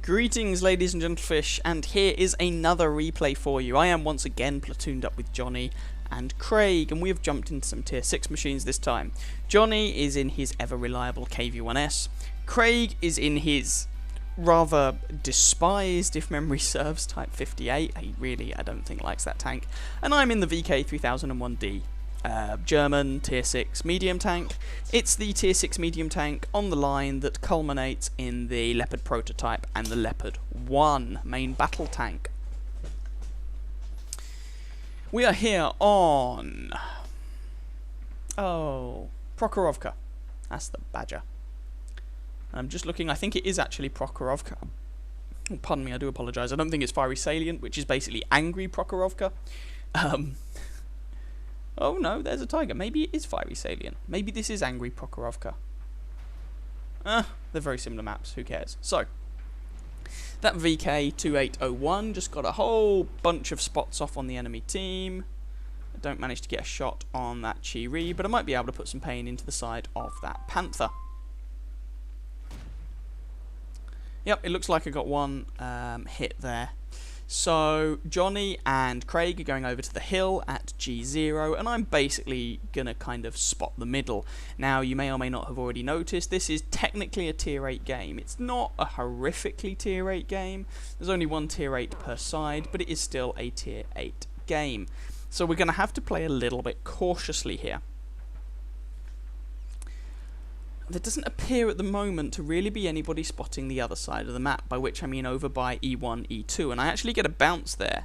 Greetings, ladies and gentlefish, and here is another replay for you. I am once again platooned up with Johnny and Craig, and we have jumped into some tier 6 machines this time. Johnny is in his ever-reliable KV-1S. Craig is in his rather despised, if memory serves, Type 58. I don't think likes that tank. And I'm in the VK3001D. German tier 6 medium tank. It's the tier 6 medium tank on the line that culminates in the Leopard prototype and the Leopard 1 main battle tank. We are here on Prokhorovka. That's the Badger. I'm just looking, I think it is actually Prokhorovka. Oh, pardon me, I do apologise. I don't think it's Fiery Salient, which is basically Angry Prokhorovka. Oh no, there's a tiger. Maybe it is Fiery Salient. Maybe this is Angry Prokhorovka. They're very similar maps. Who cares? So, that VK2801 just got a whole bunch of spots off on the enemy team. I don't manage to get a shot on that Chi-Ri, but I might be able to put some pain into the side of that Panther. Yep, it looks like I got one hit there. So, Johnny and Craig are going over to the hill at G0, and I'm basically going to kind of spot the middle. Now, you may or may not have already noticed, this is technically a tier 8 game. It's not a horrifically tier 8 game. There's only one tier 8 per side, but it is still a tier 8 game. So we're going to have to play a little bit cautiously here. There doesn't appear at the moment to really be anybody spotting the other side of the map, by which I mean over by E1, E2, and I actually get a bounce there,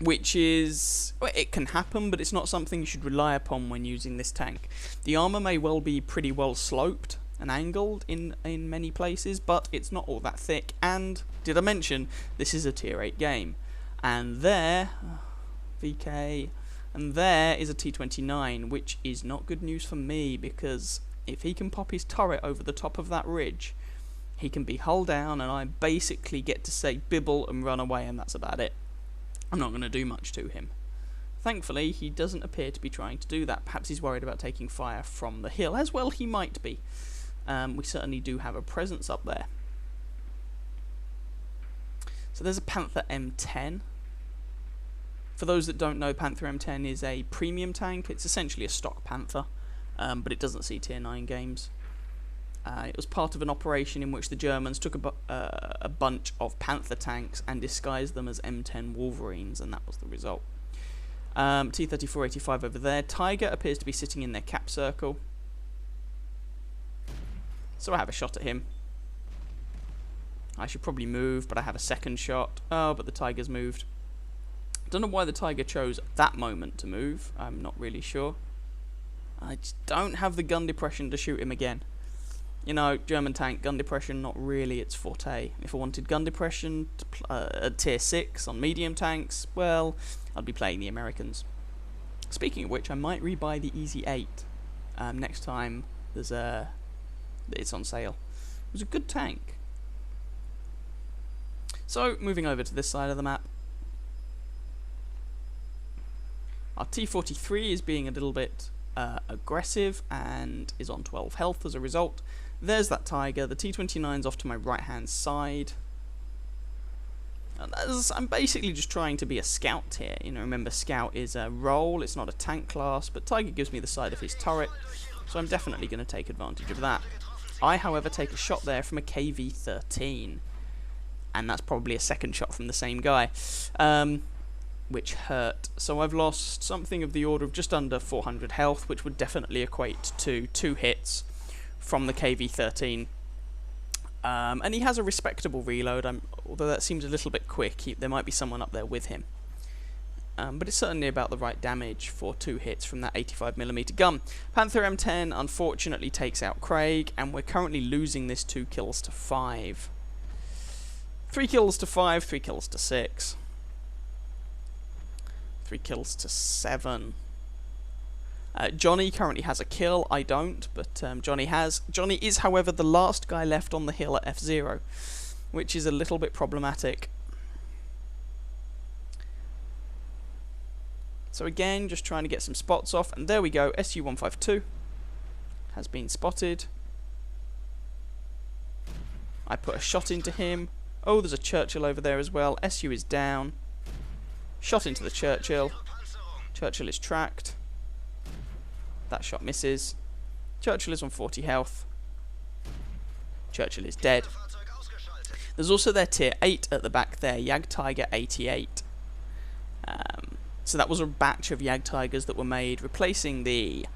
which is, well, it can happen, but it's not something you should rely upon when using this tank. The armour may well be pretty well sloped and angled in many places, but it's not all that thick, and, did I mention, this is a tier 8 game. And there, VK... and there is a T-29, which is not good news for me, because if he can pop his turret over the top of that ridge, he can be hull down, and I basically get to say bibble and run away, and that's about it. I'm not going to do much to him. Thankfully, he doesn't appear to be trying to do that. Perhaps he's worried about taking fire from the hill, as well he might be. We certainly do have a presence up there. So there's a Panther M10. For those that don't know, Panther M10 is a premium tank. It's essentially a stock Panther, but it doesn't see tier 9 games. It was part of an operation in which the Germans took a bunch of Panther tanks and disguised them as M10 Wolverines, and that was the result. T-3485 over there. Tiger appears to be sitting in their cap circle. So I have a shot at him. I should probably move, but I have a second shot. Oh, but the Tiger's moved. Don't know why the Tiger chose that moment to move. I'm not really sure. I just don't have the gun depression to shoot him again. You know, German tank, gun depression, not really its forte. If I wanted gun depression at tier 6 on medium tanks, well, I'd be playing the Americans. Speaking of which, I might rebuy the Easy 8 next time it's on sale. It was a good tank. So, moving over to this side of the map. Our T-43 is being a little bit aggressive and is on 12 health as a result. There's that Tiger. The T-29's off to my right-hand side. And I'm basically just trying to be a scout here. You know, remember, scout is a role. It's not a tank class, but Tiger gives me the side of his turret, so I'm definitely going to take advantage of that. I, however, take a shot there from a KV-13, and that's probably a second shot from the same guy. Which hurt. So I've lost something of the order of just under 400 health, which would definitely equate to 2 hits from the KV-13. And he has a respectable reload, although that seems a little bit quick. There might be someone up there with him. But it's certainly about the right damage for 2 hits from that 85mm gun. Panther M10 unfortunately takes out Craig, and we're currently losing this 2 kills to 5. 3 kills to 5, 3 kills to 6. 3 kills to 7. Johnny currently has a kill. I don't, but Johnny has. Johnny is, however, the last guy left on the hill at F0, which is a little bit problematic. So again, just trying to get some spots off, and there we go. SU-152 has been spotted. I put a shot into him. Oh, there's a Churchill over there as well. SU is down. Shot into the Churchill. Churchill is tracked. That shot misses. Churchill is on 40 health. Churchill is dead. There's also their tier 8 at the back there, Jagdtiger 88. So that was a batch of Jagdtigers that were made, replacing the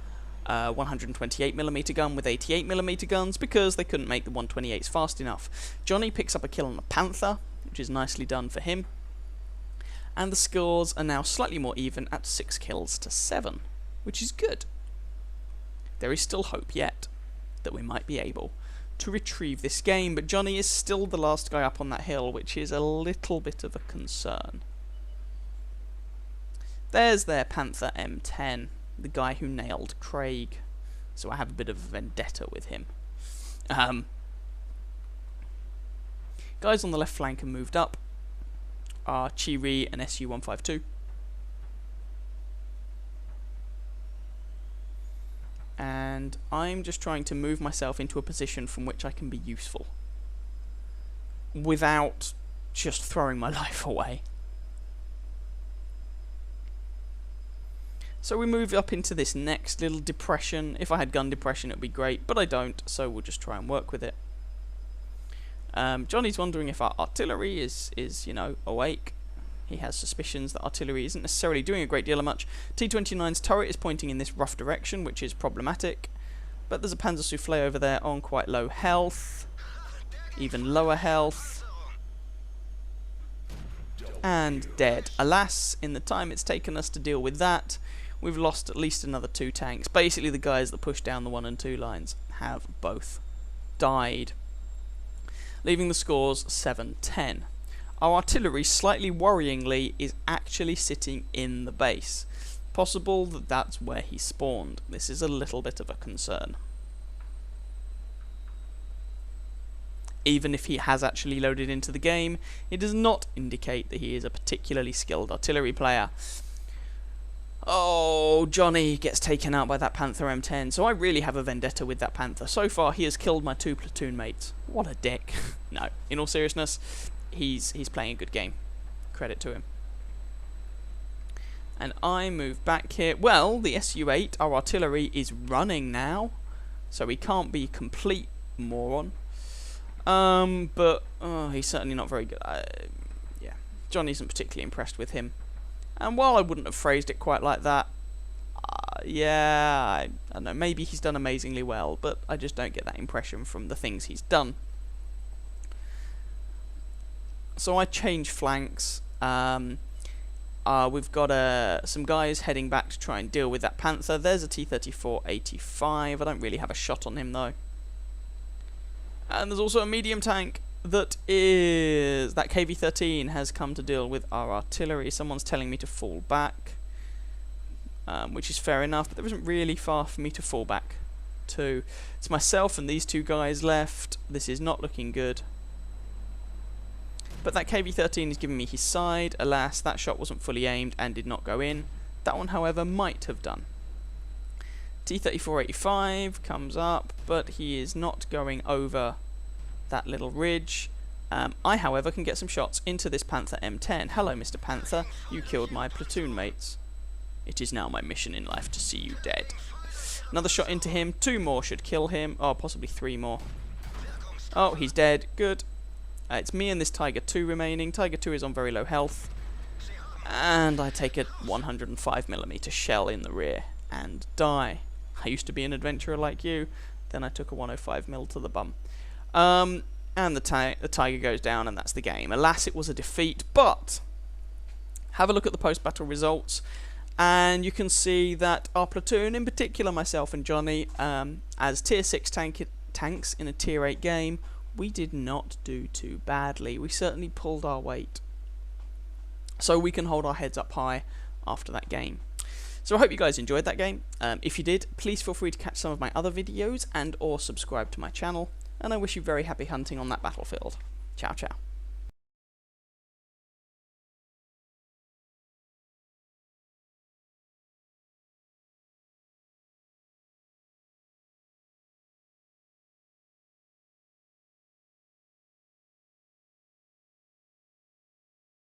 128mm gun with 88mm guns because they couldn't make the 128s fast enough. Johnny picks up a kill on the Panther, which is nicely done for him. And the scores are now slightly more even at 6 kills to 7, which is good. There is still hope yet that we might be able to retrieve this game, but Johnny is still the last guy up on that hill, which is a little bit of a concern. There's their Panther M10, the guy who nailed Craig, so I have a bit of a vendetta with him. Guys on the left flank have moved up, are Chi-Ri and SU-152. And I'm just trying to move myself into a position from which I can be useful without just throwing my life away. So we move up into this next little depression. If I had gun depression it would be great, but I don't, so we'll just try and work with it. Johnny's wondering if our artillery is you know, awake. He has suspicions that artillery isn't necessarily doing a great deal of much. T-29's turret is pointing in this rough direction, which is problematic. But there's a Panzer Soufflé over there on quite low health. Even lower health. And dead. Alas, in the time it's taken us to deal with that, we've lost at least another 2 tanks. Basically the guys that push down the 1 and 2 lines have both died, leaving the scores 7-10. Our artillery, slightly worryingly, is actually sitting in the base. Possible that that's where he spawned. This is a little bit of a concern. Even if he has actually loaded into the game, it does not indicate that he is a particularly skilled artillery player. Oh, Johnny gets taken out by that Panther M10, so I really have a vendetta with that Panther. So far, he has killed my 2 platoon mates. What a dick. No, in all seriousness, he's playing a good game. Credit to him. And I move back here. Well, the SU-8, our artillery, is running now, so he can't be a complete moron. But he's certainly not very good. Yeah, Johnny isn't particularly impressed with him. And while I wouldn't have phrased it quite like that, yeah, I don't know, maybe he's done amazingly well, but I just don't get that impression from the things he's done. So I change flanks. We've got some guys heading back to try and deal with that Panther. There's a T-34-85. I don't really have a shot on him, though. And there's also a medium tank that KV-13 has come to deal with our artillery. Someone's telling me to fall back, which is fair enough, but there isn't really far for me to fall back to. It's myself and these 2 guys left. This is not looking good. But that KV-13 is giving me his side. Alas, that shot wasn't fully aimed and did not go in. That one, however, might have done. T-34-85 comes up, but he is not going over that little ridge. I, however, can get some shots into this Panther M10. Hello, Mr. Panther. You killed my platoon mates. It is now my mission in life to see you dead. Another shot into him. 2 more should kill him. Oh, possibly 3 more. Oh, he's dead. Good. It's me and this Tiger 2 remaining. Tiger 2 is on very low health. And I take a 105mm shell in the rear and die. I used to be an adventurer like you. Then I took a 105mm to the bum. And the Tiger goes down, and that's the game. Alas, it was a defeat, but have a look at the post-battle results, and you can see that our platoon, in particular myself and Johnny, as tier 6 tanks in a tier 8 game, we did not do too badly. We certainly pulled our weight. So we can hold our heads up high after that game. So I hope you guys enjoyed that game. If you did, please feel free to catch some of my other videos and or subscribe to my channel. And I wish you very happy hunting on that battlefield. Ciao, ciao.